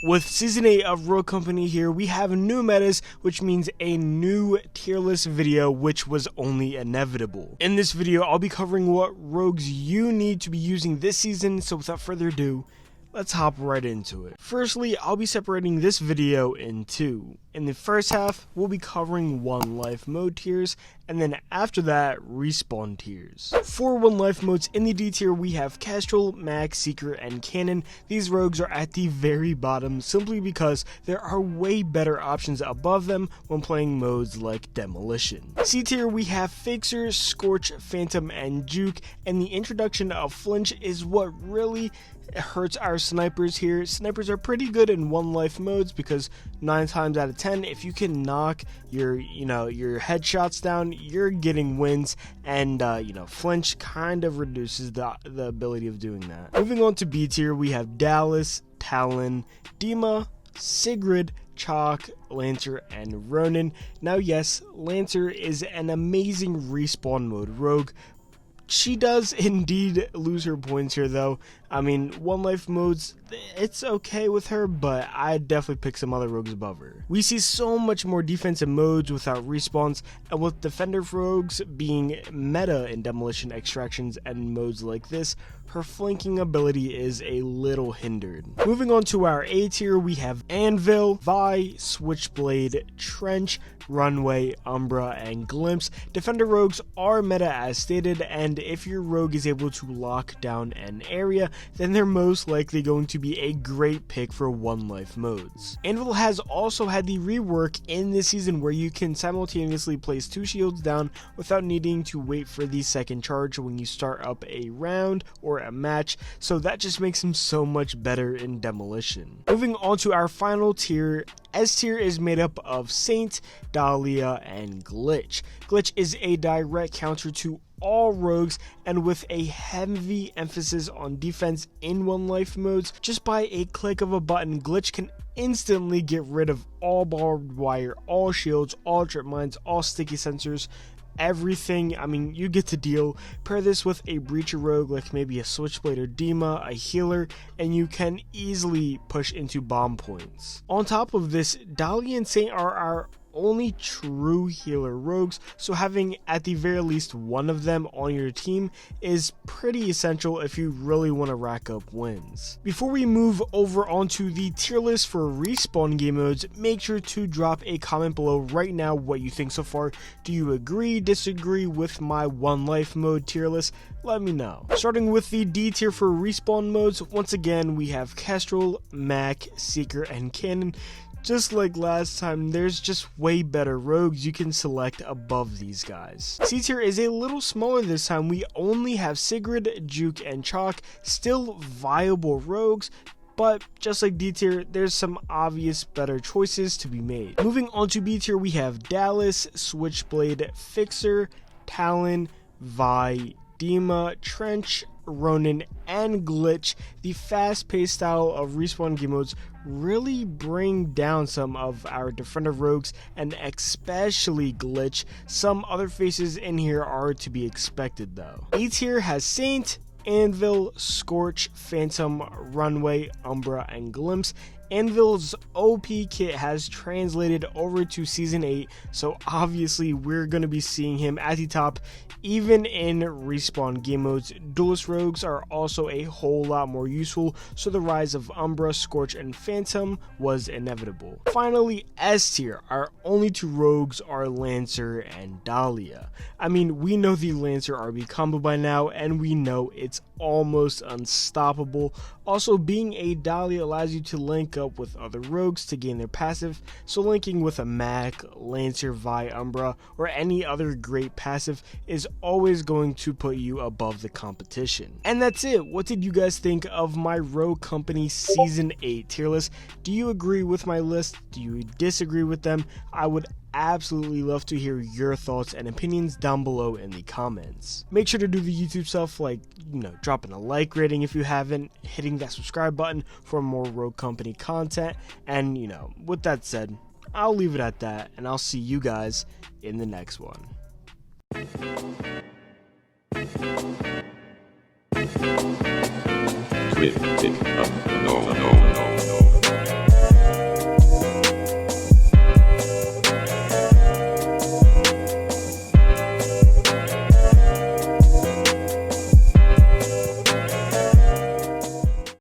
With Season 8 of Rogue Company here, we have new metas, which means a new tier list video, which was only inevitable. In this video, I'll be covering what rogues you need to be using this season, so without further ado, let's hop right into it. Firstly, I'll be separating this video in two. In the first half, we'll be covering 1 life mode tiers, and then after that, respawn tiers. For 1 life modes in the D tier, we have Kestrel, Mag, Seeker, and Cannon. These rogues are at the very bottom simply because there are way better options above them when playing modes like Demolition. C tier, we have Fixer, Scorch, Phantom, and Juke, and the introduction of Flinch is what really hurts our snipers here. Snipers are pretty good in 1 life modes because 9 times out of 10, if you can knock your headshots down, you're getting wins, and Flinch kind of reduces the ability of doing that. Moving on to B tier, we have Dallas, Talon, Dima, Sigrid, Chalk, Lancer, and Ronin. Now yes, Lancer is an amazing respawn mode rogue. She does indeed lose her points here though. I mean, 1 life modes, it's okay with her, but I'd definitely pick some other rogues above her. We see so much more defensive modes without respawns, and with defender rogues being meta in demolition extractions and modes like this, her flanking ability is a little hindered. Moving on to our A tier, we have Anvil, Vi, Switchblade, Trench, Runway, Umbra, and Glimpse. Defender rogues are meta as stated, and if your rogue is able to lock down an area, then they're most likely going to be a great pick for 1 life modes. Anvil has also had the rework in this season where you can simultaneously place 2 shields down without needing to wait for the second charge when you start up a round or a match, so that just makes him so much better in demolition. Moving on to our final tier, S tier is made up of Saint, Dahlia, and Glitch. Glitch is a direct counter to all rogues, and with a heavy emphasis on defense in 1 life modes, just by a click of a button, Glitch can instantly get rid of all barbed wire, all shields, all trip mines, all sticky sensors, everything. I mean, you get the deal. Pair this with a breacher rogue like maybe a Switchblade or Dima, a healer, and you can easily push into bomb points. On top of this, Dahlia and Saint are our only true healer rogues, so having at the very least one of them on your team is pretty essential if you really want to rack up wins. Before we move over onto the tier list for respawn game modes, make sure to drop a comment below right now what you think so far. Do you agree, disagree with my 1 life mode tier list? Let me know. Starting with the D tier for respawn modes, once again we have Kestrel, Mac, Seeker, and Cannon. Just like last time, there's just way better rogues you can select above these guys. C tier is a little smaller this time. We only have Sigrid, Juke, and Chalk, still viable rogues, but just like D tier, there's some obvious better choices to be made. Moving on to B tier, we have Dallas, Switchblade, Fixer, Talon, Vi, Dima, Trench, Ronin, and Glitch. The fast-paced style of respawn game modes really bring down some of our defender rogues, and especially Glitch. Some other faces in here are to be expected though. A tier has Saint, Anvil, Scorch, Phantom, Runway, Umbra, and Glimpse. Anvil's OP kit has translated over to Season 8, so obviously we're going to be seeing him at the top even in respawn game modes. Duelist rogues are also a whole lot more useful, so the rise of Umbra, Scorch, and Phantom was inevitable. Finally, S tier, our only 2 rogues are Lancer and Dahlia. I mean, we know the Lancer RB combo by now, and we know it's almost unstoppable. Also, being a Dahlia allows you to link up with other rogues to gain their passive, so linking with a Mac, Lancer, Vi, Umbra, or any other great passive is always going to put you above the competition. And that's it. What did you guys think of my Rogue Company Season 8 tier list? Do you agree with my list? Do you disagree with them? I would absolutely love to hear your thoughts and opinions down below in the comments. Make sure to do the YouTube stuff like, dropping a like rating if you haven't, hitting that subscribe button for more Rogue Company content, and with that said, I'll leave it at that, and I'll see you guys in the next one. Twisted up the normal.